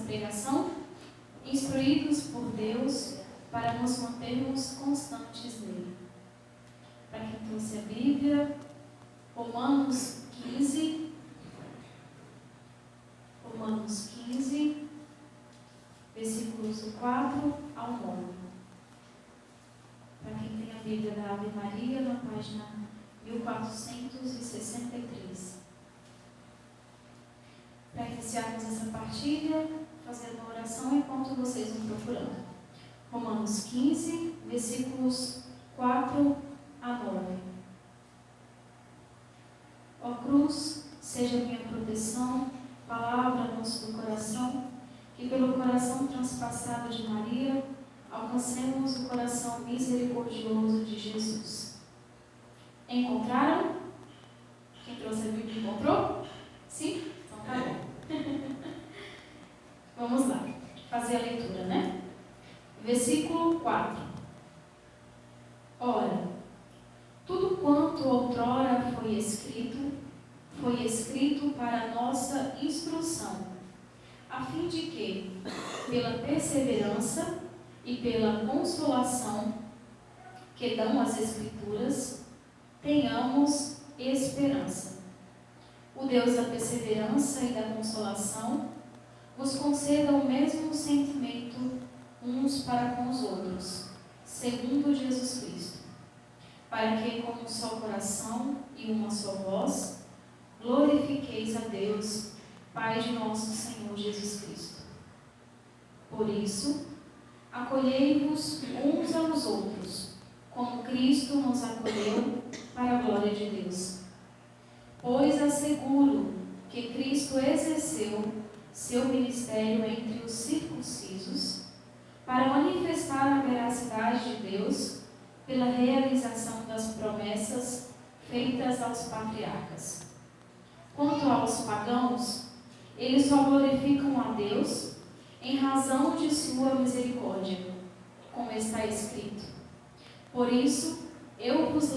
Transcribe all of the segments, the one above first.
pregação, instruídos por Deus para nos mantermos constantes nele. Para quem trouxe a Bíblia, Romanos 15, versículos do 4 ao 9. Para quem tem a Bíblia da Ave Maria, na página 1463. Para iniciarmos essa partilha, fazer uma oração enquanto vocês vão procurando. Romanos 15, versículos 4 a 9. Ó cruz, seja minha proteção, palavra nosso do coração, que pelo coração transpassado de Maria, alcancemos o coração misericordioso de Jesus. Encontraram? Quem trouxe a Bíblia encontrou? Sim? Então tá bom. Vamos lá, fazer a leitura, né? Versículo 4. Ora, tudo quanto outrora foi escrito para a nossa instrução, a fim de que, pela perseverança e pela consolação que dão as Escrituras, tenhamos esperança. O Deus da perseverança e da consolação vos conceda o mesmo sentimento uns para com os outros, segundo Jesus Cristo, para que, com um só coração e uma só voz, glorifiqueis a Deus, Pai de nosso Senhor Jesus Cristo. Por isso, acolhei-vos uns aos outros, como Cristo nos acolheu para a glória de Deus. Pois asseguro que Cristo exerceu seu ministério entre os circuncisos para manifestar a veracidade de Deus pela realização das promessas feitas aos patriarcas. Quanto aos pagãos, eles só glorificam a Deus em razão de sua misericórdia, como está escrito. Por isso, eu vos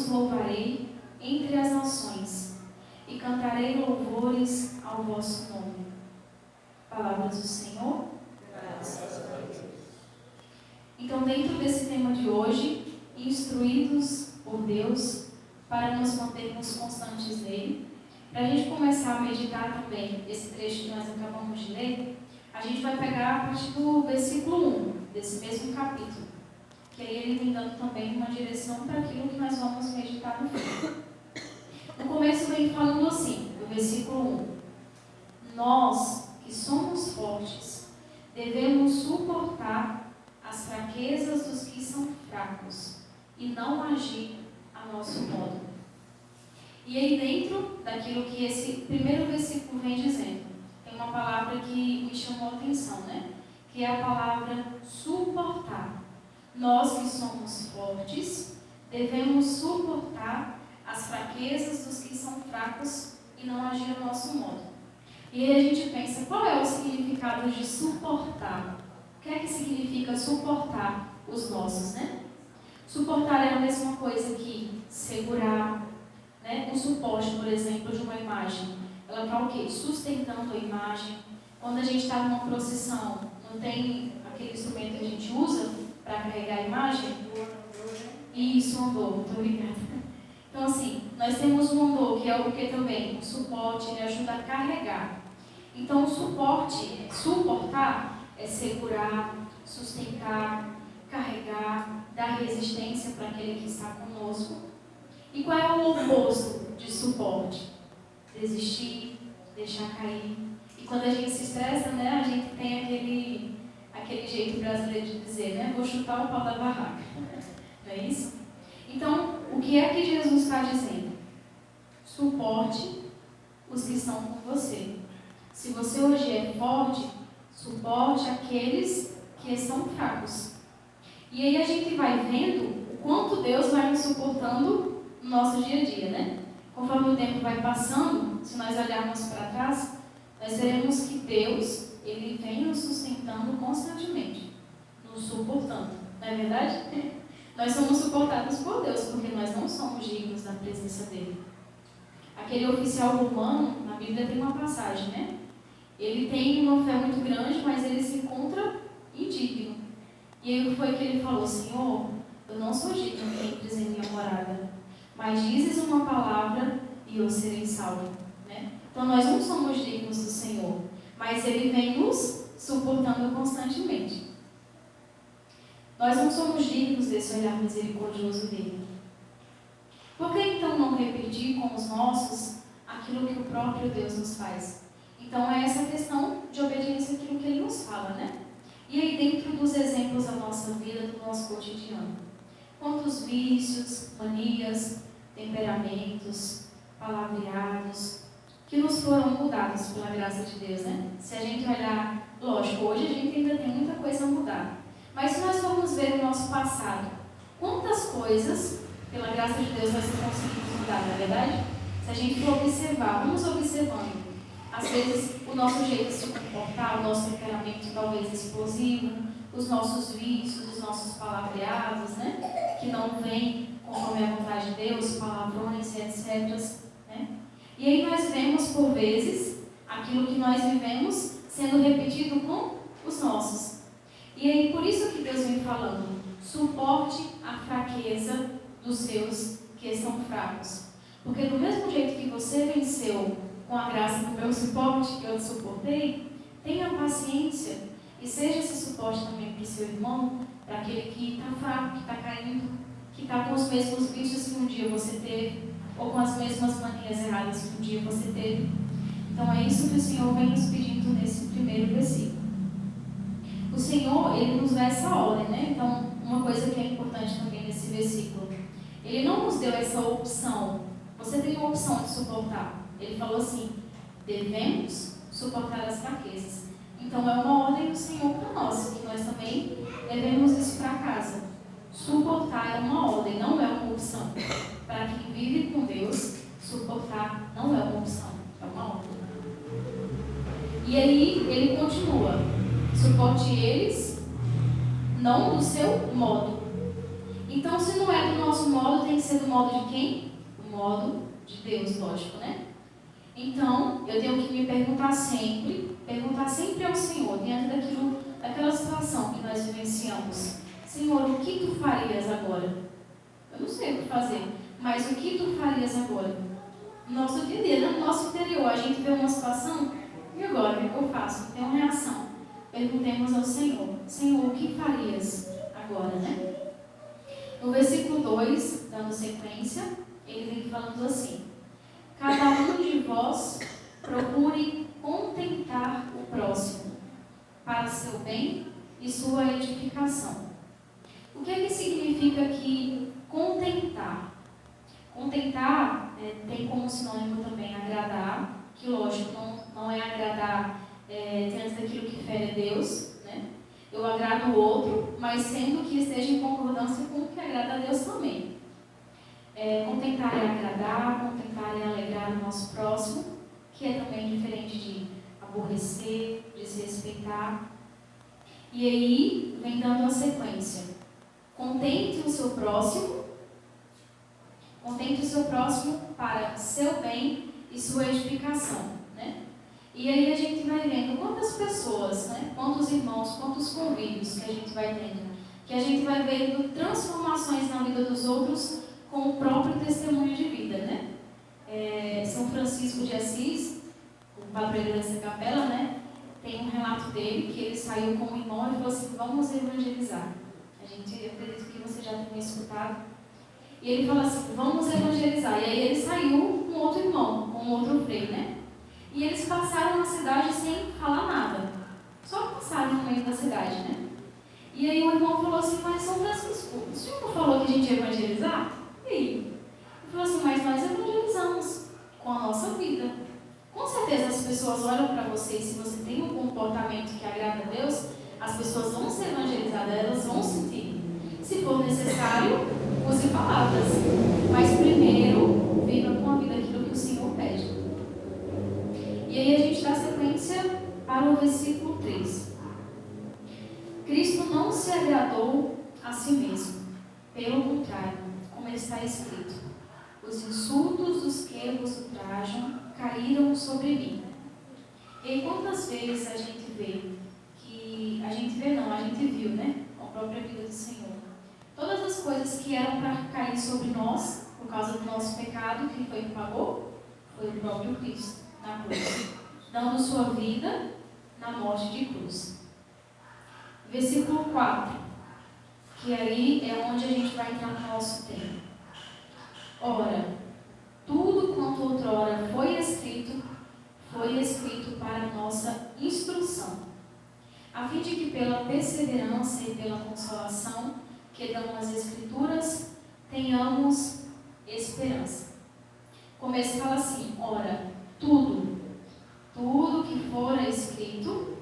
louvarei entre as nações, e cantarei louvores ao vosso nome. Palavras do Senhor. Graças a Deus. Então, dentro desse tema de hoje, instruídos por Deus para nos mantermos constantes nele, para a gente começar a meditar também esse trecho que nós acabamos de ler, a gente vai pegar a partir do versículo 1, desse mesmo capítulo, que aí ele vem dando também uma direção para aquilo que nós vamos meditar no fim. No começo vem falando assim, no versículo 1: nós, que somos fortes, devemos suportar as fraquezas dos que são fracos e não agir a nosso modo. E aí, dentro daquilo que esse primeiro versículo vem dizendo, tem uma palavra que me chamou a atenção, né? Que é a palavra suportar. Nós que somos fortes, devemos suportar as fraquezas dos que são fracos e não agir ao nosso modo. E aí a gente pensa, qual é o significado de suportar? O que é que significa suportar os nossos, né? Suportar é a mesma coisa que segurar, né? Um suporte, por exemplo, de uma imagem. Ela está o quê? Sustentando a imagem. Quando a gente está numa procissão, não tem aquele instrumento que a gente usa para carregar a imagem? Isso, andor, muito obrigada. Então, assim, nós temos um andor, que é o que também? O suporte, ele ajuda a carregar. Então, o suporte, suportar, é segurar, sustentar, carregar, dar resistência para aquele que está conosco. E qual é o oposto de suporte? Desistir, deixar cair. E quando a gente se estressa, né, a gente tem aquele jeito brasileiro de dizer, né, vou chutar o pau da barraca. Não é isso? Então, o que é que Jesus está dizendo? Suporte os que estão com você. Se você hoje é forte, suporte aqueles que estão fracos. E aí a gente vai vendo o quanto Deus vai nos suportando no nosso dia a dia, né? Conforme o tempo vai passando, se nós olharmos para trás, nós veremos que Deus, ele vem nos sustentando constantemente, nos suportando. Não é verdade? Nós somos suportados por Deus, porque nós não somos dignos da presença dele. Aquele oficial romano, na Bíblia tem uma passagem, né? Ele tem uma fé muito grande, mas ele se encontra indigno. E aí foi que ele falou: Senhor, eu não sou digno que entres em minha morada, mas dizes uma palavra e eu serei salvo. Né? Então nós não somos dignos do Senhor, mas Ele vem nos suportando constantemente. Nós não somos dignos desse olhar misericordioso dele. Por que então não repetir com os nossos aquilo que o próprio Deus nos faz? Então é essa questão de obediência àquilo que Ele nos fala, né? E aí dentro dos exemplos da nossa vida, do nosso cotidiano, quantos vícios, manias, temperamentos, palavreados, que nos foram mudados pela graça de Deus, né? Se a gente olhar, lógico, hoje a gente ainda tem muita coisa a mudar. Mas se nós formos ver o nosso passado, quantas coisas, pela graça de Deus, nós conseguimos mudar, não é verdade? Se a gente for observar, vamos observando. Às vezes, o nosso jeito de se comportar, o nosso temperamento talvez explosivo, os nossos vícios, os nossos palavreados, né? Que não vêm conforme a vontade de Deus, palavrões e etc. Né? E aí nós vemos, por vezes, aquilo que nós vivemos sendo repetido com os nossos. E aí, por isso que Deus vem falando, suporte a fraqueza dos seus que estão fracos. Porque do mesmo jeito que você venceu com a graça do meu suporte, que eu te suportei, tenha paciência e seja esse suporte também para o seu irmão, para aquele que está fraco, que está caindo, que está com os mesmos vícios que um dia você teve, ou com as mesmas manias erradas que um dia você teve. Então é isso que o Senhor vem nos pedindo nesse primeiro versículo. O Senhor, Ele nos dá essa ordem, né? Então, uma coisa que é importante também nesse versículo, Ele não nos deu essa opção. Você tem a opção de suportar. Ele falou assim, devemos suportar as fraquezas. Então é uma ordem do Senhor para nós, que nós também devemos isso para casa. Suportar é uma ordem, não é uma opção. Para quem vive com Deus, suportar não é uma opção, é uma ordem. E aí ele continua, suporte eles, não do seu modo. Então, se não é do nosso modo, tem que ser do modo de quem? Do modo de Deus, lógico, né? Então, eu tenho que me perguntar sempre ao Senhor, diante daquela situação que nós vivenciamos. Senhor, o que tu farias agora? Eu não sei o que fazer, mas o que tu farias agora? No nosso dia a dia, no nosso interior, a gente vê uma situação, e agora, o que eu faço? Tem uma reação. Perguntemos ao Senhor, Senhor, o que farias agora, né? No versículo 2, dando sequência, ele vem falando assim, cada um de vós procure contentar o próximo para seu bem e sua edificação. O que é que significa aqui contentar? Contentar tem como sinônimo também agradar, que lógico, não é agradar diante daquilo que fere a Deus, né? Eu agrado o outro, mas sendo que esteja em concordância com o que agrada a Deus também. Contentar é agradar, contentar é alegrar o nosso próximo, que é também diferente de aborrecer, desrespeitar. E aí vem dando a sequência. Contente o seu próximo para seu bem e sua edificação, né? E aí a gente vai vendo quantas pessoas, né? Quantos irmãos, quantos convívios que a gente vai tendo, que a gente vai vendo transformações na vida dos outros com o próprio testemunho de vida, né? São Francisco de Assis, o padroeiro dessa capela, né? Tem um relato dele que ele saiu com um irmão e falou assim, vamos evangelizar. Eu acredito que você já tenha escutado. E ele falou assim, vamos evangelizar. E aí ele saiu com outro irmão, com outro freio, né? E eles passaram na cidade sem falar nada. Só passaram no meio da cidade, né? E aí o irmão falou assim, mas São Francisco, o senhor não falou que a gente ia evangelizar? E aí? Ele falou assim, mas nós evangelizamos com a nossa vida. Com certeza as pessoas olham para você e se você tem um comportamento que agrada a Deus, as pessoas vão ser evangelizadas, elas vão sentir. Se for necessário, use palavras. Mas primeiro, viva com a vida aquilo que o Senhor pede. E aí a gente dá sequência para o versículo 3. Cristo não se agradou a si mesmo. Pelo contrário, como está escrito, os insultos dos que vos ultrajam caíram sobre mim. E quantas vezes a gente viu, né? Com a própria vida do Senhor. Todas as coisas que eram para cair sobre nós, por causa do nosso pecado, que foi que pagou? Foi o próprio Cristo, na cruz. Dando sua vida na morte de cruz. Versículo 4. Que aí é onde a gente vai entrar no nosso tempo. Ora, tudo quanto outrora foi escrito para a nossa instrução, a fim de que pela perseverança e pela consolação que dão as Escrituras, tenhamos esperança. Começa e fala assim, ora, tudo que fora escrito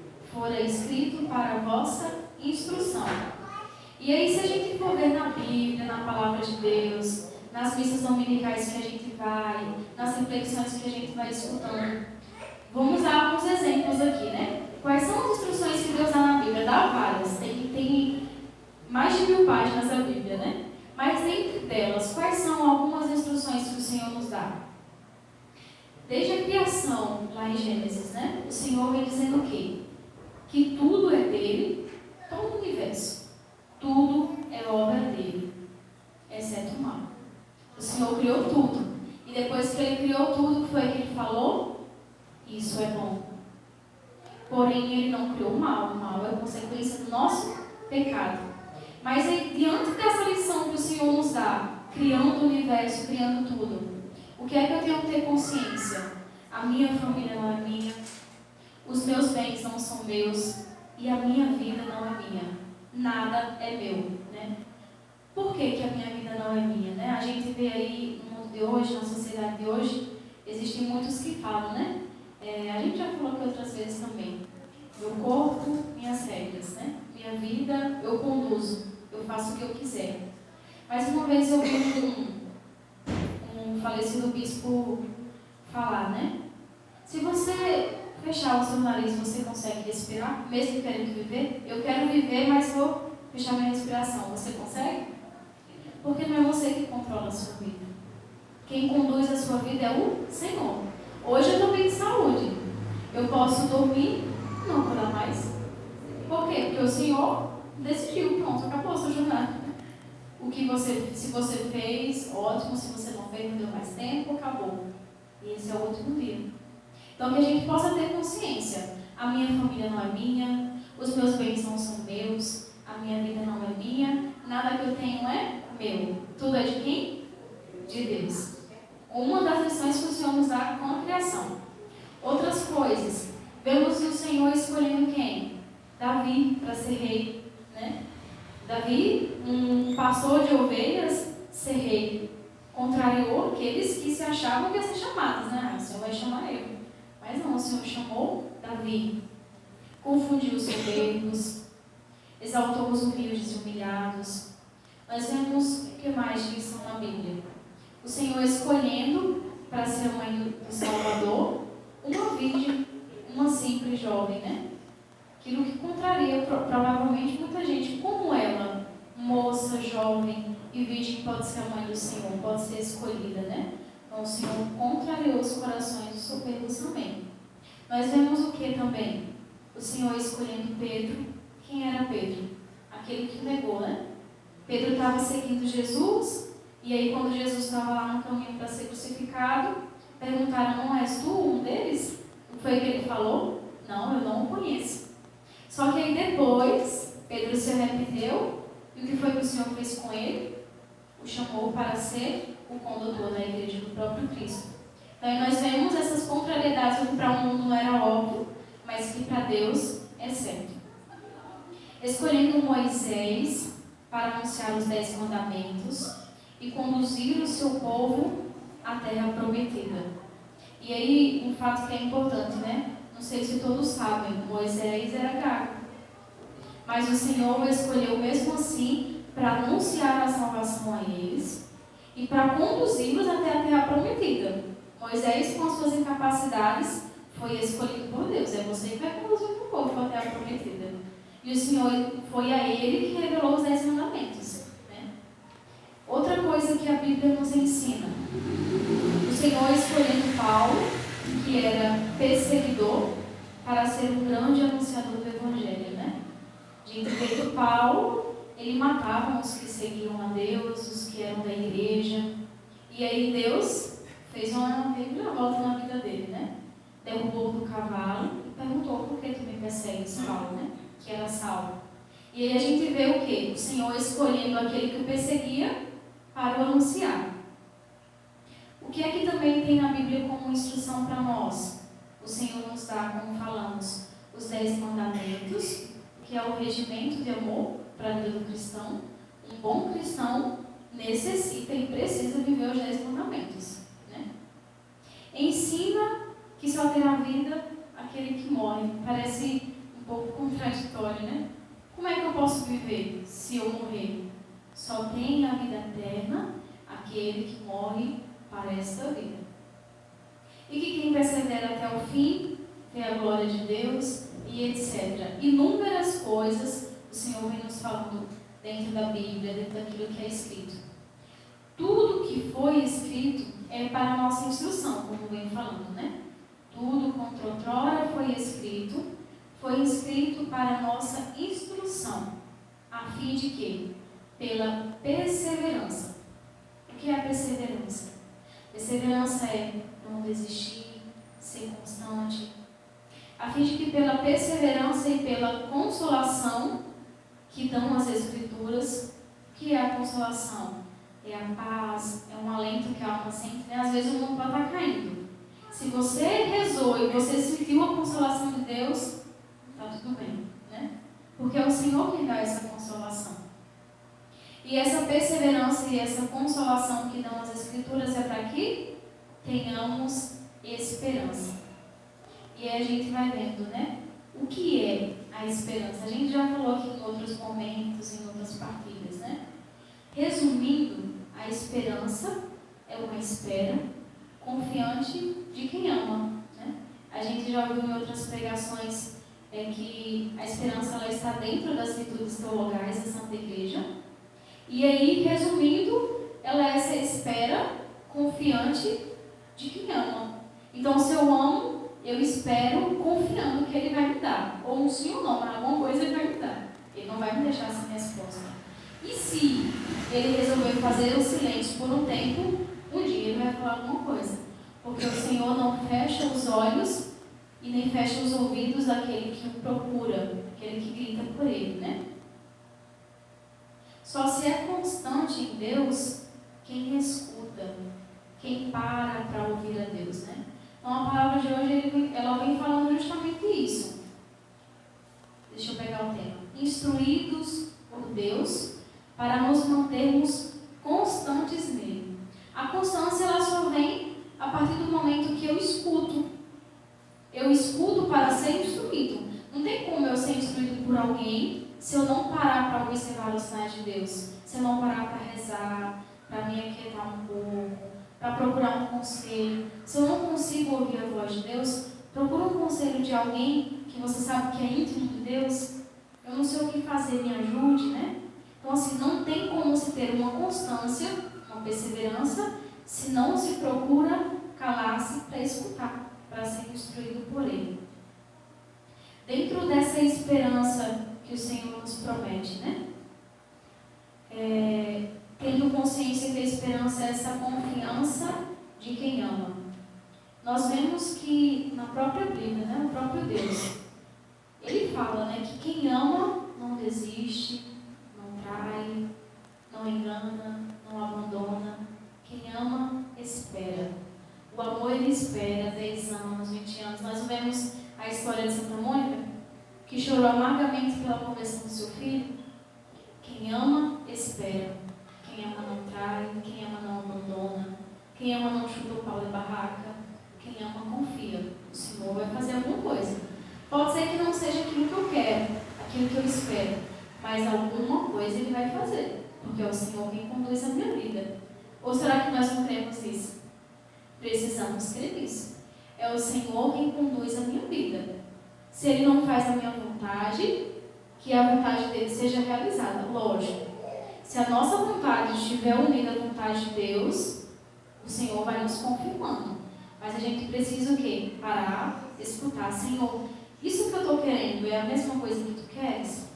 para a vossa instrução. E aí, se a gente for ver na Bíblia, na Palavra de Deus, nas missas dominicais que a gente vai, nas reflexões que a gente vai escutando, vamos dar alguns exemplos aqui, né? Quais são as instruções que Deus dá na Bíblia? Dá várias, tem mais de 1000 páginas da Bíblia, né? Mas entre delas, quais são algumas instruções que o Senhor nos dá? Desde a criação, lá em Gênesis, né? O Senhor vem dizendo o quê? Que tudo é dele, todo o universo. Tudo é obra dele, exceto o mal. O Senhor criou tudo. E depois que Ele criou tudo, o que foi que Ele falou? Isso é bom. Porém, Ele não criou o mal. O mal é consequência do nosso pecado. Mas diante dessa lição que o Senhor nos dá, criando o universo, criando tudo, o que é que eu tenho que ter consciência? A minha família não é minha, os meus bens não são meus e a minha vida não é minha. Nada é meu, né? Por que a minha vida não é minha, né? A gente vê aí no mundo de hoje, na sociedade de hoje, existem muitos que falam, né? A gente já falou aqui outras vezes também. Meu corpo, minhas regras, né? Minha vida, eu conduzo, eu faço o que eu quiser. Mas uma vez eu vi um falecido bispo falar, né? Se você fechar o seu nariz, você consegue respirar, mesmo querendo viver? Eu quero viver, mas vou fechar minha respiração. Você consegue? Porque não é você que controla a sua vida. Quem conduz a sua vida é o Senhor. Hoje eu estou bem de saúde. Eu posso dormir e não acordar mais. Por quê? Porque o Senhor decidiu, pronto, acabou a sua jornada. Se você fez, ótimo. Se você não fez, não deu mais tempo, acabou. E esse é o último dia. Então, que a gente possa ter consciência. A minha família não é minha, os meus bens não são meus, a minha vida não é minha, nada que eu tenho é meu. Tudo é de quem? De Deus. Uma das lições que o Senhor nos dá com a criação. Outras coisas. Vemos o Senhor escolhendo quem? Davi para ser rei, né? Davi, um pastor de ovelhas, ser rei. Contrariou aqueles que se achavam que iam ser chamados, né? O Senhor vai chamar eu. Mas não, o Senhor chamou Davi, confundiu os soberbos, exaltou os humildes e humilhados. Nós vemos o que mais diz na Bíblia. O Senhor escolhendo para ser a mãe do Salvador uma virgem, uma simples jovem, né? Aquilo que contraria provavelmente muita gente. Como ela, moça, jovem e virgem, pode ser a mãe do Senhor, pode ser escolhida, né? Então, o Senhor contrariou os corações dos soberbos também. Nós vemos o que também? O Senhor escolhendo Pedro. Quem era Pedro? Aquele que negou, né? Pedro estava seguindo Jesus, e aí quando Jesus estava lá no caminho para ser crucificado, perguntaram, não és tu um deles? Não foi o que ele falou? Não, eu não o conheço. Só que aí depois, Pedro se arrependeu, e o que foi que o Senhor fez com ele? O chamou para ser o condutor da igreja do próprio Cristo. Então nós vemos essas contrariedades, que para o mundo não era óbvio, mas que para Deus é certo. Escolhendo Moisés para anunciar os 10 mandamentos e conduzir o seu povo à terra prometida. E aí, um fato que é importante, né? Não sei se todos sabem, Moisés era gago. Mas o Senhor o escolheu mesmo assim para anunciar a salvação a eles e para conduzi-los até a terra prometida. Moisés, com as suas incapacidades, foi escolhido por Deus. É você que vai conduzir o povo para a terra prometida. E o Senhor, foi a ele que revelou os 10 mandamentos. Né? Outra coisa que a Bíblia nos ensina. O Senhor escolhendo Paulo, que era perseguidor, para ser um grande anunciador do Evangelho, né? Dito feito, Paulo, ele matava os que seguiam a Deus, os que eram da igreja. E aí Deus fez uma reviravolta na vida dele, né? Derrubou do cavalo e perguntou: por que tu me persegues, Paulo, né? Que era Saulo. E aí a gente vê o quê? O Senhor escolhendo aquele que o perseguia para o anunciar. O que é que também tem na Bíblia como instrução para nós? O Senhor nos dá, como falamos, os 10 mandamentos, que é o regimento de amor para a vida do cristão. Um bom cristão necessita e precisa viver os 10 mandamentos, né? Ensina que só terá vida aquele que morre. Parece um pouco contraditório, né? Como é que eu posso viver se eu morrer? Só tem a vida eterna aquele que morre para esta vida. E que quem persevera até o fim tem a glória de Deus e etc. Inúmeras coisas o Senhor vem nos falando dentro da Bíblia, dentro daquilo que é escrito. Tudo que foi escrito é para a nossa instrução, como vem falando, né? Tudo quanto outrora foi escrito para a nossa instrução, a fim de que? Pela perseverança. O que é a perseverança? Perseverança é não desistir, ser constante, a fim de que pela perseverança e pela consolação que dão as Escrituras, que é a consolação? É a paz, é um alento que a alma sente, né? Às vezes o mundo pode estar caindo. Se você rezou e você sentiu a consolação de Deus, está tudo bem, né? Porque é o Senhor quem dá essa consolação. E essa perseverança e essa consolação que dão as Escrituras é para que tenhamos esperança. E aí a gente vai vendo, né? O que é a esperança? A gente já falou aqui em outros momentos, em outras partilhas, né? Resumindo, a esperança é uma espera confiante de quem ama, né? A gente já viu em outras pregações que a esperança ela está dentro das virtudes teologais da Santa Igreja. E aí, resumindo, ela é essa espera confiante de quem ama. Então, se eu amo, eu espero confiando que Ele vai me dar. Ou um sim ou não, mas alguma coisa Ele vai me dar. Ele não vai me deixar sem resposta. E se Ele resolver fazer o silêncio por um tempo, um dia Ele vai falar alguma coisa. Porque o Senhor não fecha os olhos e nem fecha os ouvidos daquele que o procura, aquele que grita por Ele, né? Só se é constante em Deus quem escuta, quem para ouvir a Deus, né? Então a palavra de hoje ela vem falando justamente isso. Deixa eu pegar o tema. Instruídos por Deus para nos mantermos constantes nele. A constância ela só vem a partir do momento que eu escuto. Eu escuto para ser instruído. Não tem como eu ser instruído por alguém se eu não parar para observar os sinais de Deus, se eu não parar para rezar, para me aquietar um pouco, para procurar um conselho. Se eu não consigo ouvir a voz de Deus, procura um conselho de alguém que você sabe que é íntimo de Deus. Eu não sei o que fazer, me ajude, né? Então, assim, não tem como se ter uma constância, uma perseverança, se não se procura calar-se para escutar, para ser instruído por Ele. Dentro dessa esperança que o Senhor nos promete, né? Tendo consciência que a esperança é essa confiança de quem ama. Nós vemos que na própria Bíblia, né, o próprio Deus, Ele fala, né, que quem ama não desiste, não trai, não engana, não abandona. Quem ama, espera. O amor, ele espera 10 anos, 20 anos. Nós vemos a história de Santa Mônica, que chorou amargamente pela conversão do seu filho. Quem ama, espera. Quem ama não trai, quem ama não abandona, quem ama não chuta o pau da barraca, quem ama confia. O Senhor vai fazer alguma coisa. Pode ser que não seja aquilo que eu quero, aquilo que eu espero, mas alguma coisa Ele vai fazer, porque é o Senhor quem conduz a minha vida. Ou será que nós não cremos nisso? Precisamos crer nisso. É o Senhor quem conduz a minha vida. Se Ele não faz a minha vontade, que a vontade dele seja realizada. Lógico, se a nossa vontade estiver unida à vontade de Deus, o Senhor vai nos confirmando. Mas a gente precisa o quê? Parar, escutar. Senhor, isso que eu estou querendo é a mesma coisa que tu queres?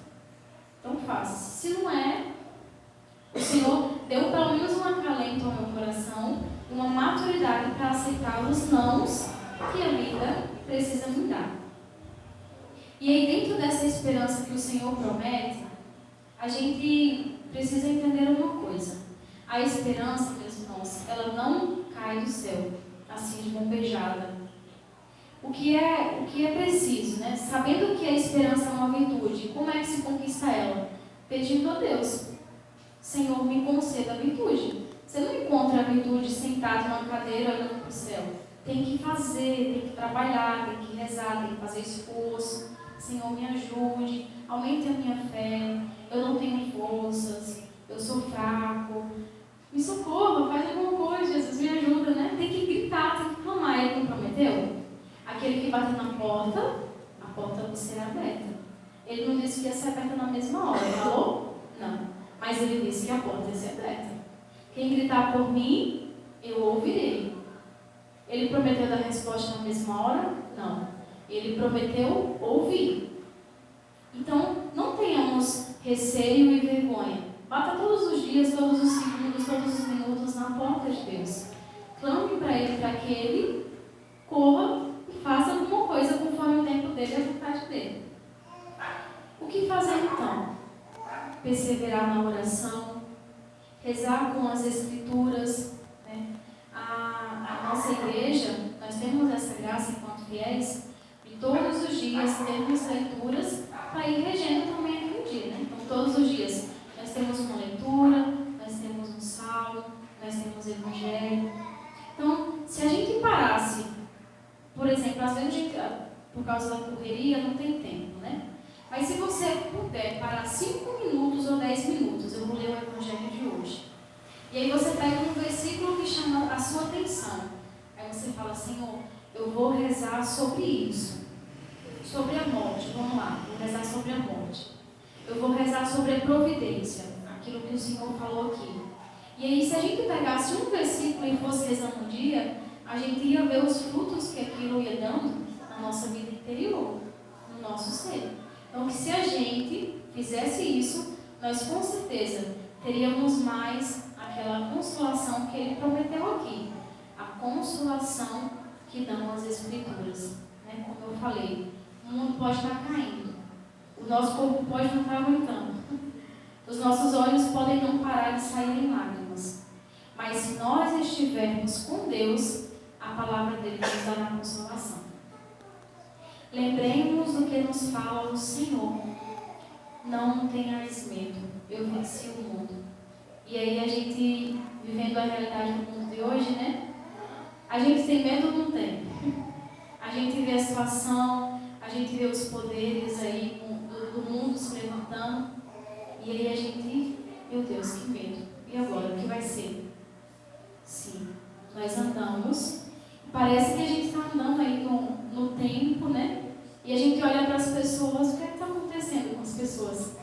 Então faça. Se não é, o Senhor deu pelo menos um acalento ao meu coração, uma maturidade para aceitar os nãos que a vida precisa me dar. E aí, dentro dessa esperança que o Senhor promete, a gente precisa entender uma coisa. A esperança, meus irmãos, ela não cai do céu, assim de bombejada. O que é preciso, né? Sabendo que a esperança é uma virtude, como é que se conquista ela? Pedindo a Deus: Senhor, me conceda a virtude. Você não encontra a virtude sentado numa cadeira olhando para o céu. Tem que fazer, tem que trabalhar, tem que rezar, tem que fazer esforço. Senhor, me ajude, aumente a minha fé. Eu não tenho forças, eu sou fraco. Me socorra, faz alguma coisa, Jesus, me ajuda, né? Tem que gritar, tem que clamar. Ele não prometeu? Aquele que bate na porta, a porta vai ser aberta. Ele não disse que ia ser aberta na mesma hora, falou? Não. Mas ele disse que a porta ia ser aberta. Quem gritar por mim, eu ouvirei. Ele prometeu dar resposta na mesma hora? Não. Ele prometeu ouvir. Então, não tenhamos receio e vergonha. Bata todos os dias, todos os segundos, todos os minutos na porta de Deus. Clame para Ele, para que Ele corra e faça alguma coisa conforme o tempo dele e a vontade dele. O que fazer então? Perseverar na oração, rezar com as Escrituras, né? A nossa igreja, nós temos essa graça enquanto fiéis, de todos os dias termos leituras para ir regendo também aqui no dia, né? Então, todos os dias nós temos uma leitura, nós temos um salmo, nós temos evangelho. Então, se a gente parasse, por exemplo, às vezes a gente, por causa da correria, não tem tempo, né? Mas se você puder parar 5 minutos ou 10 minutos, eu vou ler o evangelho de hoje. E aí você pega um versículo que chama a sua atenção. Aí você fala: Senhor, eu vou rezar sobre isso. Sobre a morte, vamos lá, vou rezar sobre a morte. Eu vou rezar sobre a providência, aquilo que o Senhor falou aqui. E aí, se a gente pegasse um versículo e fosse rezando um dia, a gente ia ver os frutos que aquilo ia dando na nossa vida interior, no nosso ser. Então, que se a gente fizesse isso, nós com certeza teríamos mais aquela consolação que ele prometeu aqui. A consolação que dão as Escrituras. Né? Como eu falei, o mundo pode estar caindo. O nosso corpo pode não estar aguentando. Os nossos olhos podem não parar de sair em lágrimas. Mas se nós estivermos com Deus, a palavra dele nos dará consolação. Lembremos do que nos fala o Senhor. Não tenhais medo, eu venci o mundo. E aí a gente, vivendo a realidade do mundo de hoje, né? A gente tem medo ou não tem? A gente vê a situação, a gente vê os poderes aí do mundo se levantando. E aí a gente, meu Deus, que medo. E agora, o que vai ser? Sim, nós andamos. Parece que a gente está andando aí no tempo, né? E a gente olha para as pessoas, o que está acontecendo com as pessoas?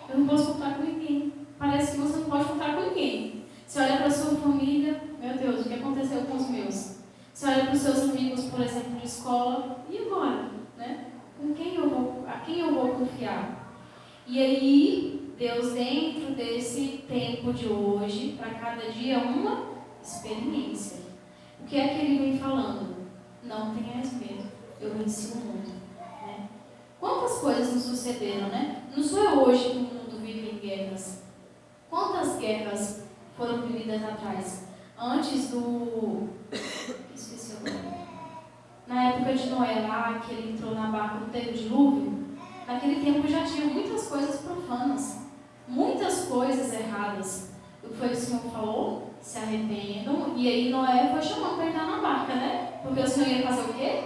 Eu não posso contar com ninguém. Parece que você não pode contar com ninguém. Você olha para a sua família, meu Deus, o que aconteceu com os meus? Você olha para os seus amigos, por exemplo, de escola, e agora? Né? A quem eu vou confiar? E aí, Deus, dentro desse tempo de hoje, para cada dia, uma experiência. O que é que Ele vem falando? Não tenhas medo, eu venci o mundo. Né? Quantas coisas nos sucederam, né? Não sou eu hoje que o mundo vive em guerras. Quantas guerras foram vividas atrás? Antes do... Esqueci o nome. Na época de Noé, lá, que ele entrou na barca no tempo de dilúvio, naquele tempo já tinha muitas coisas profanas, muitas coisas erradas. O que foi que o Senhor falou? Se arrependam. E aí Noé foi chamando para entrar na barca, né? Porque o Senhor ia fazer o quê?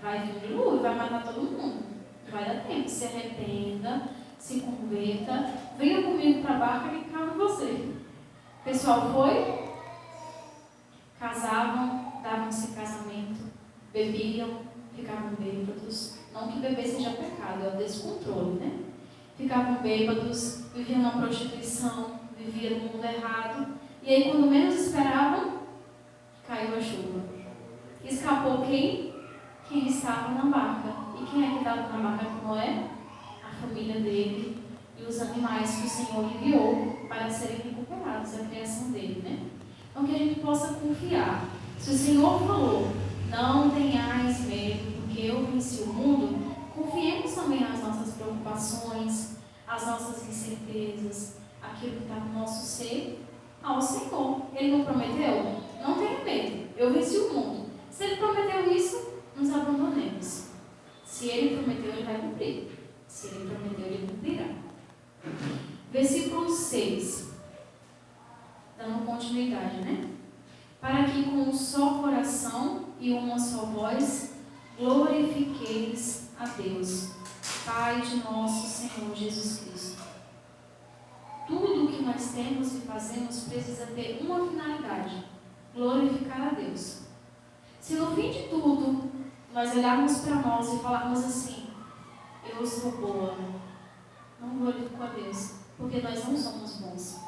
Vai vir o dilúvio, vai matar todo mundo. Vai dar tempo. Se arrependa, se converta, venha comigo para a barca e cá com você. O pessoal foi, casavam, davam-se casamento, bebiam, ficavam bêbados. Não que beber seja pecado, é o descontrole, né? Ficavam bêbados, viviam na prostituição, viviam no mundo errado. E aí, quando menos esperavam, caiu a chuva. Escapou quem? Quem estava na barca. E quem é que estava na barca com Noé? A família dele e os animais que o Senhor enviou para serem recuperados, a criação dele, né? Então que a gente possa confiar. Se o Senhor falou, não tenhais medo, porque eu venci o mundo, confiemos também nas nossas preocupações, as nossas incertezas, aquilo que está no nosso ser, ao Senhor. Ele não prometeu? Não tenha medo, eu venci o mundo. Se Ele prometeu isso, nos abandonemos. Se Ele prometeu, Ele vai cumprir. Se Ele prometeu, Ele cumprirá. Versículo 6. Dando continuidade, né? Para que com um só coração e uma só voz glorifiqueis a Deus, Pai de nosso Senhor Jesus Cristo. Tudo o que nós temos e fazemos precisa ter uma finalidade: glorificar a Deus. Se no fim de tudo nós olharmos para nós e falarmos assim, eu sou boa, não glorifico a Deus, porque nós não somos bons.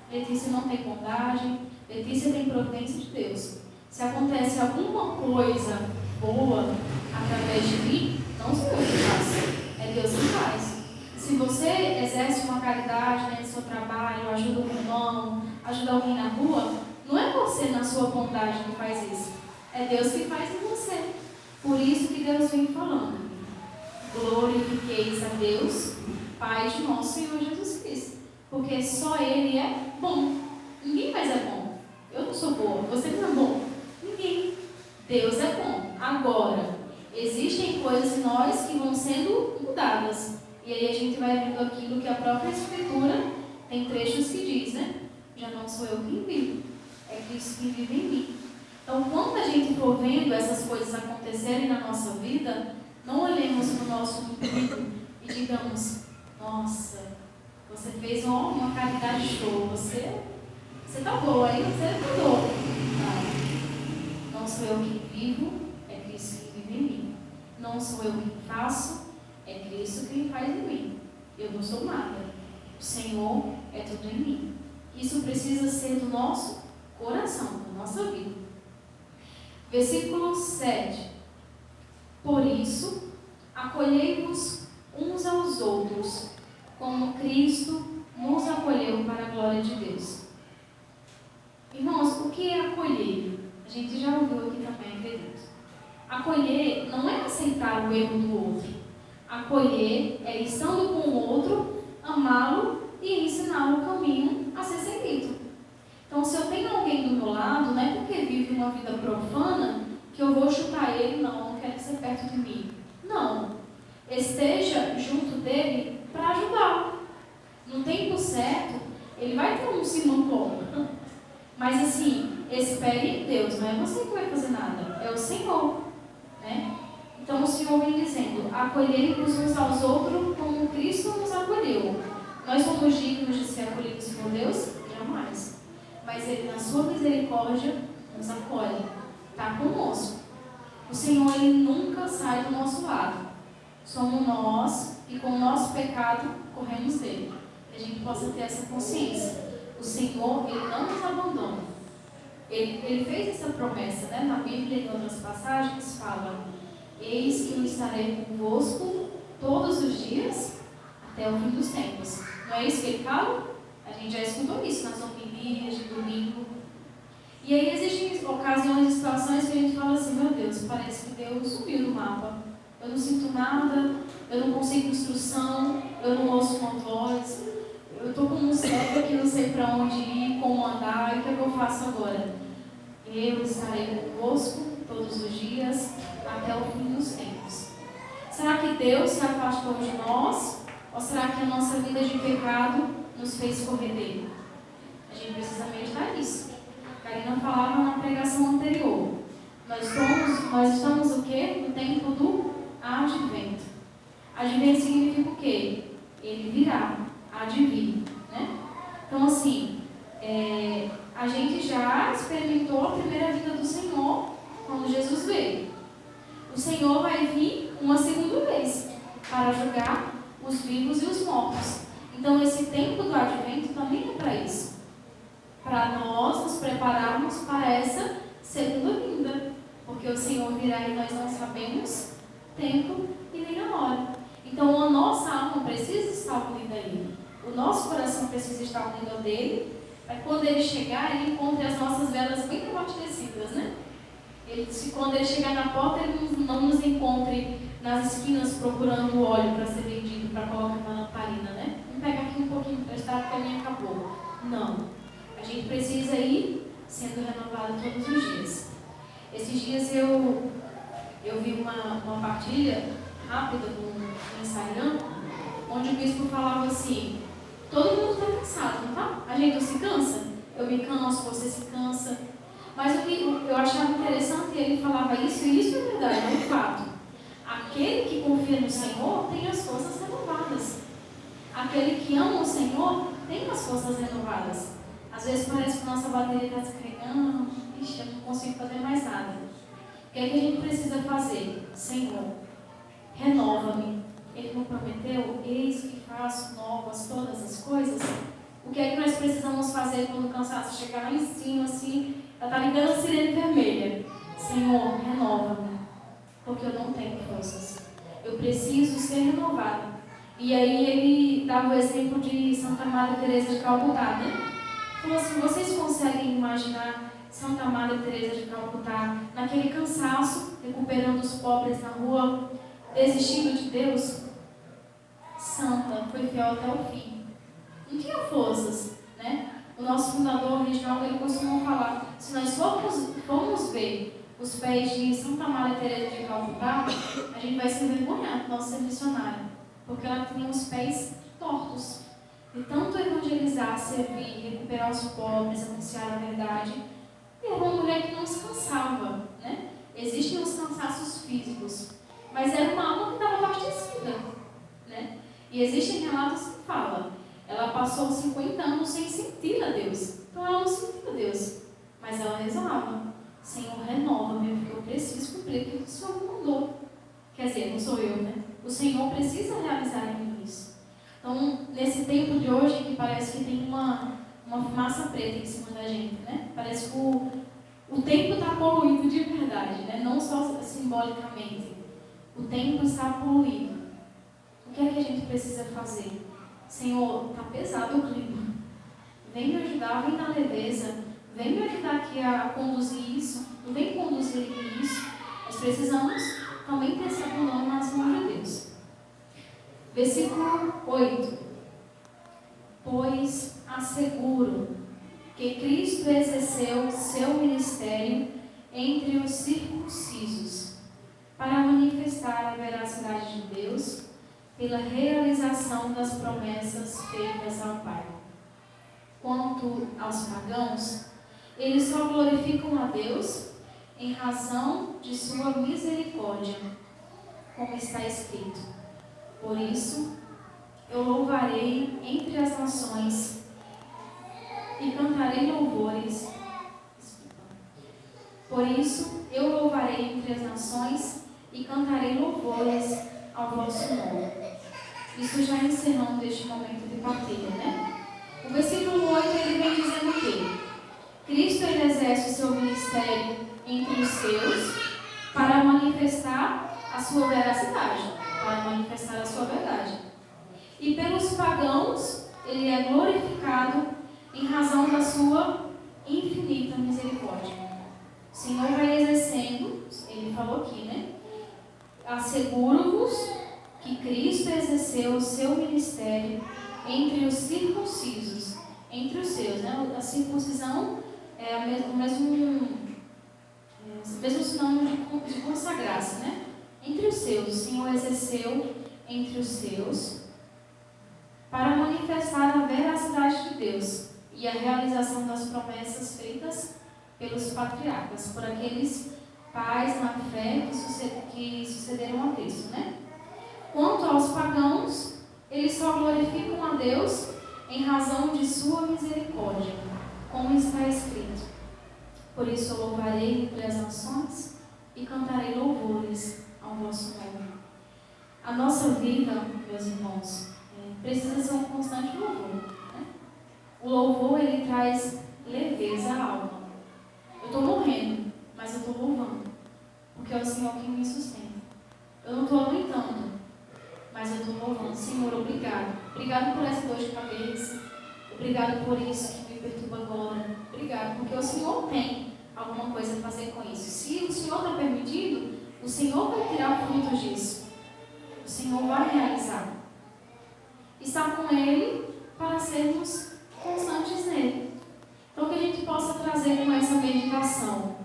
Letícia não tem bondade, Letícia tem providência de Deus. Se acontece alguma coisa boa através de mim, não sou eu que faço, é Deus que faz. Se você exerce uma caridade, né, no seu trabalho, ajuda um irmão, ajuda alguém na rua, não é você na sua bondade que faz isso, é Deus que faz em você. Por isso que Deus vem falando, glorifiqueis a Deus, Pai de nosso Senhor Jesus Cristo, porque só Ele é bom, ninguém mais é bom. Eu não sou boa, você não é bom, ninguém. Deus é bom. Agora, existem coisas em nós que vão sendo mudadas, e aí a gente vai vendo aquilo que a própria Escritura tem trechos que diz, né? Já não sou eu quem vivo, é Cristo que vive em mim. Então, quando a gente for vendo essas coisas acontecerem na nossa vida, não olhemos para o nosso umbigo e digamos, nossa, você fez uma caridade show, você está boa, aí você mudou. Não sou eu quem vivo, é Cristo que vive em mim. Não sou eu quem faço, é Cristo quem faz em mim. Eu não sou nada. O Senhor é tudo em mim. Isso precisa ser do nosso coração, da nossa vida. Versículo 7. Por isso, acolhei-vos uns aos outros, como Cristo nos acolheu para a glória de Deus. Irmãos, o que é acolher? A gente já ouviu aqui também, acredito. Acolher não é aceitar o erro do outro. Acolher é, estando com o outro, amá-lo e ensiná-lo o caminho a ser seguido. Então, se eu tenho alguém do meu lado, não é porque vive uma vida profana que eu vou chutar ele, não quero ser perto de mim. Não. Esteja junto dele para ajudá-lo. No tempo certo, ele vai ter um sinopó. Mas assim, espere em Deus, não é você que vai fazer nada, é o Senhor, né? Então o Senhor vem dizendo, acolhei-vos uns aos outros como Cristo nos acolheu. Nós somos dignos de ser acolhidos por Deus? Jamais. Mas Ele, na sua misericórdia, nos acolhe, está conosco. O Senhor, Ele nunca sai do nosso lado. Somos nós, e com o nosso pecado, corremos dele. Que a gente possa ter essa consciência. O Senhor, Ele não nos abandona. Ele fez essa promessa, né? Na Bíblia e em outras passagens, fala, eis que eu estarei convosco todos os dias, até o fim dos tempos. Não é isso que Ele fala? A gente já escutou isso nas homilias de domingo. E aí existem ocasiões e situações que a gente fala assim, meu Deus, parece que Deus sumiu do mapa. Eu não sinto nada, eu não consigo instrução, eu não ouço uma voz, eu estou com um cego que não sei para onde ir, como andar, e o que é que eu faço agora? Eu estarei convosco todos os dias, até o fim dos tempos. Será que Deus se afastou de nós? Ou será que a nossa vida de pecado nos fez correr dele? A gente precisa meditar nisso. A Karina falava na pregação anterior. Nós estamos o quê? No tempo do advento. Advento significa o quê? Ele virá, há de vir, né? Então assim, a gente já experimentou a primeira vinda do Senhor quando Jesus veio. O Senhor vai vir uma segunda vez para julgar os vivos e os mortos. Então esse tempo do advento também é para isso, para nós nos prepararmos para essa segunda vinda, porque o Senhor virá e nós não sabemos tempo hora. Então a nossa alma precisa estar unida a Ele. O nosso coração precisa estar unido ao dele, para quando Ele chegar, Ele encontre as nossas velas bem amortecidas, né? Quando Ele chegar na porta, Ele não nos encontre nas esquinas procurando óleo para ser vendido, para colocar na lamparina, né? Vamos pegar aqui um pouquinho emprestado porque a minha acabou. Não. A gente precisa ir sendo renovado todos os dias. Esses dias eu vi uma partilha rápida no Instagram, onde o bispo falava assim: todo mundo está cansado, não tá? A gente não se cansa. Eu me canso, você se cansa. Mas o que eu achava interessante, ele falava isso, e isso é verdade, é um fato. Aquele que confia no Senhor tem as forças renovadas. Aquele que ama o Senhor tem as forças renovadas. Às vezes parece que nossa bateria está descarregando, ixi, eu não consigo fazer mais nada. O que é que a gente precisa fazer? Senhor, renova-me. Ele não prometeu, eis que faço novas todas as coisas. O que é que nós precisamos fazer quando o cansaço chegar lá em cima, assim, ela está ligando a sirene vermelha? Senhor, renova-me, porque eu não tenho forças. Eu preciso ser renovada. E aí ele dava o exemplo de Santa Madre Teresa de Calcutá, né? Falou assim: vocês conseguem imaginar Santa Madre Teresa de Calcutá naquele cansaço, recuperando os pobres na rua, desistindo de Deus? Santa, foi fiel até o fim. Não tinha forças, né? O nosso fundador, Reginaldo, ele costumou falar: se nós formos ver os pés de Santa Maria Teresa de Calcutá, a gente vai se envergonhar do nosso ser missionário, porque ela tinha os pés tortos. De tanto evangelizar, servir, recuperar os pobres, anunciar a verdade, e era uma mulher que não descansava, né? Existem os cansaços físicos, mas era uma alma que estava abastecida, né? E existem relatos que falam: ela passou 50 anos sem sentir a Deus. Então ela não sentia a Deus, mas ela rezava: Senhor, renova-me, porque eu preciso cumprir aquilo que o Senhor me mandou. Quer dizer, não sou eu, né? O Senhor precisa realizar em mim isso. Então, nesse tempo de hoje, que parece que tem uma fumaça preta em cima da gente, né? Parece que o tempo está poluído de verdade, né? Não só simbolicamente. O tempo está poluído. O que é que a gente precisa fazer? Senhor, está pesado o clima. Vem me ajudar, vem na leveza. Vem me ajudar aqui a conduzir isso. Não vem conduzir isso. Nós precisamos também ter esse abandono nas mãos de Deus. Versículo 8. Pois asseguro que Cristo exerceu seu ministério entre os circuncisos, para manifestar a veracidade de Deus pela realização das promessas feitas ao Pai. Quanto aos pagãos, eles só glorificam a Deus em razão de sua misericórdia, como está escrito: por isso eu louvarei entre as nações e cantarei louvores. Por isso eu louvarei entre as nações e cantarei louvores ao vosso nome. Isso já encerrando este momento de partilha, né? O versículo 8 ele vem dizendo o quê? Cristo ele exerce o seu ministério entre os seus para manifestar a sua veracidade, para manifestar a sua verdade. E pelos pagãos ele é glorificado em razão da sua infinita misericórdia. O Senhor vai exercendo, ele falou aqui, né? Asseguro-vos que Cristo exerceu o seu ministério entre os circuncisos, entre os seus, né? A circuncisão é o mesmo sinônimo de consagrar-se, né? Entre os seus, o Senhor exerceu entre os seus para manifestar a veracidade de Deus e a realização das promessas feitas pelos patriarcas, por aqueles pais na fé que sucederam a Cristo, né? Quanto aos pagãos, eles só glorificam a Deus em razão de sua misericórdia, como está escrito: por isso eu louvarei entre as nações e cantarei louvores ao vosso nome. A nossa vida, meus irmãos, precisa ser um constante louvor, né? O louvor, ele traz leveza à alma. Eu estou morrendo, mas eu estou louvando, porque é o Senhor que me sustenta. Eu não estou aguentando, Mas eu estou louvando. Senhor, obrigado. Obrigado por essa dor de cabeça. Obrigado por isso que me perturba agora. Obrigado, porque o Senhor tem alguma coisa a fazer com isso. Se o Senhor está permitindo, o Senhor vai tirar frutos disso. O Senhor vai realizar. Estar com Ele para sermos constantes nele. Então, que a gente possa trazer com essa meditação.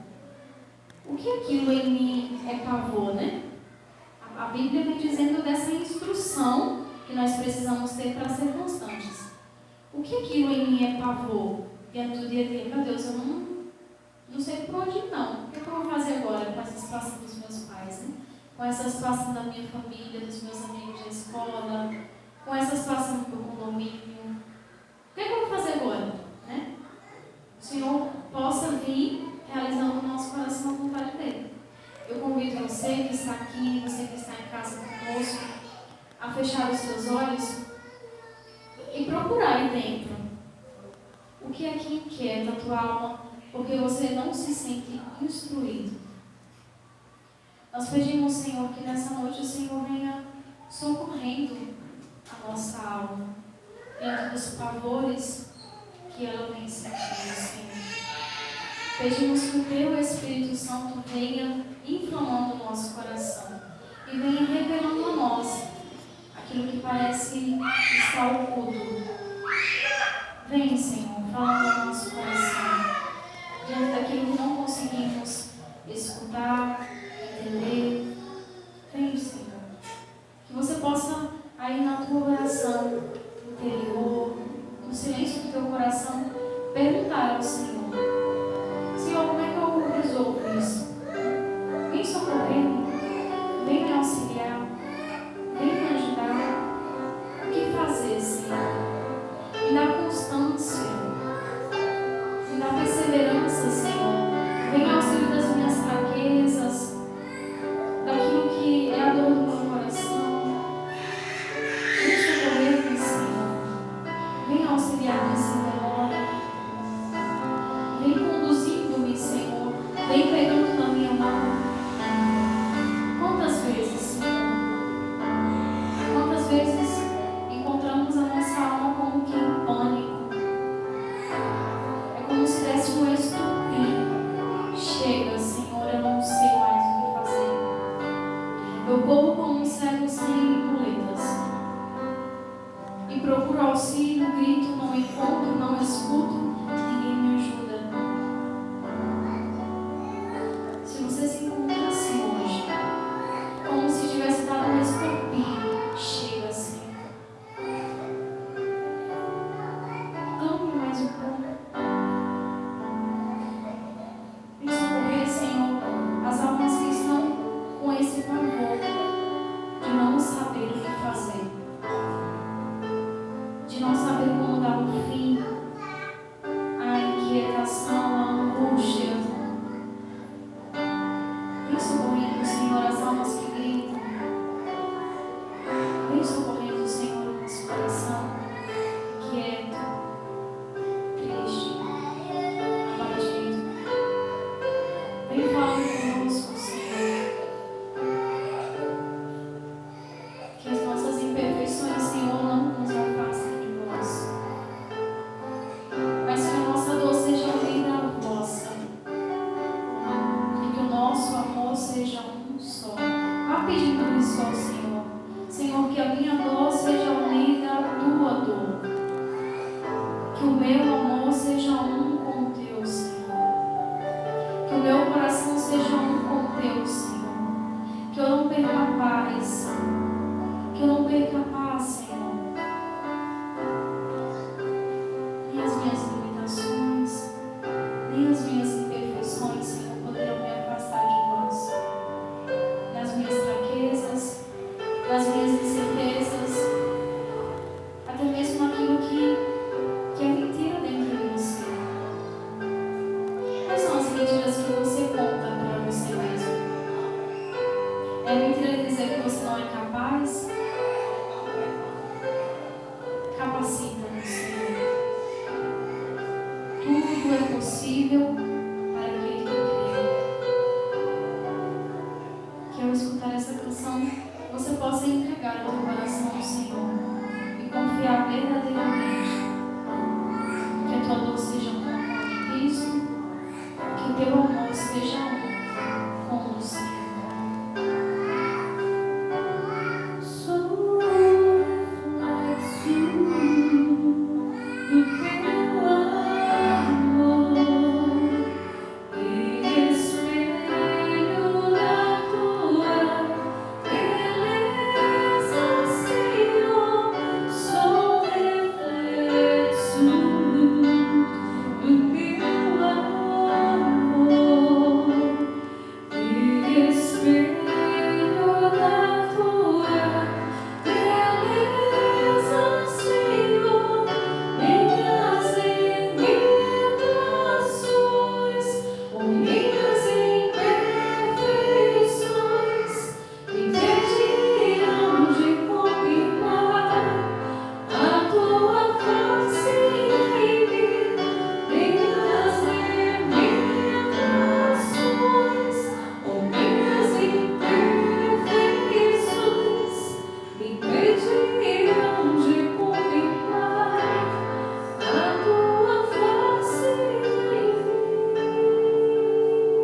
O que aquilo em mim é pavor, né? A Bíblia vem dizendo dessa instrução que nós precisamos ter para ser constantes. O que aquilo em mim é pavor? Diante do dia a dia, meu Deus, eu não sei por onde não. O que eu vou fazer agora com essa situação dos meus pais, né? Com essa situação da minha família, dos meus amigos da escola, com essa situação do meu condomínio? O que eu vou fazer agora? Né? O Senhor possa vir realizando no nosso coração a vontade dele. Eu convido você que está aqui, você que está em casa conosco, a fechar os seus olhos e procurar aí dentro o que é que inquieta a tua alma, porque você não se sente instruído. Nós pedimos, Senhor, que nessa noite o Senhor venha socorrendo a nossa alma diante dos pavores que ela vem sentindo, Senhor. Pedimos que o Teu Espírito Santo venha inflamando o nosso coração e venha revelando a nós aquilo que parece estar oculto. Vem, Senhor, falando no nosso coração, diante daquilo que não conseguimos escutar, entender. Vem, Senhor, que você possa, aí na tua oração interior, no silêncio do teu coração, perguntar ao Senhor: Senhor, como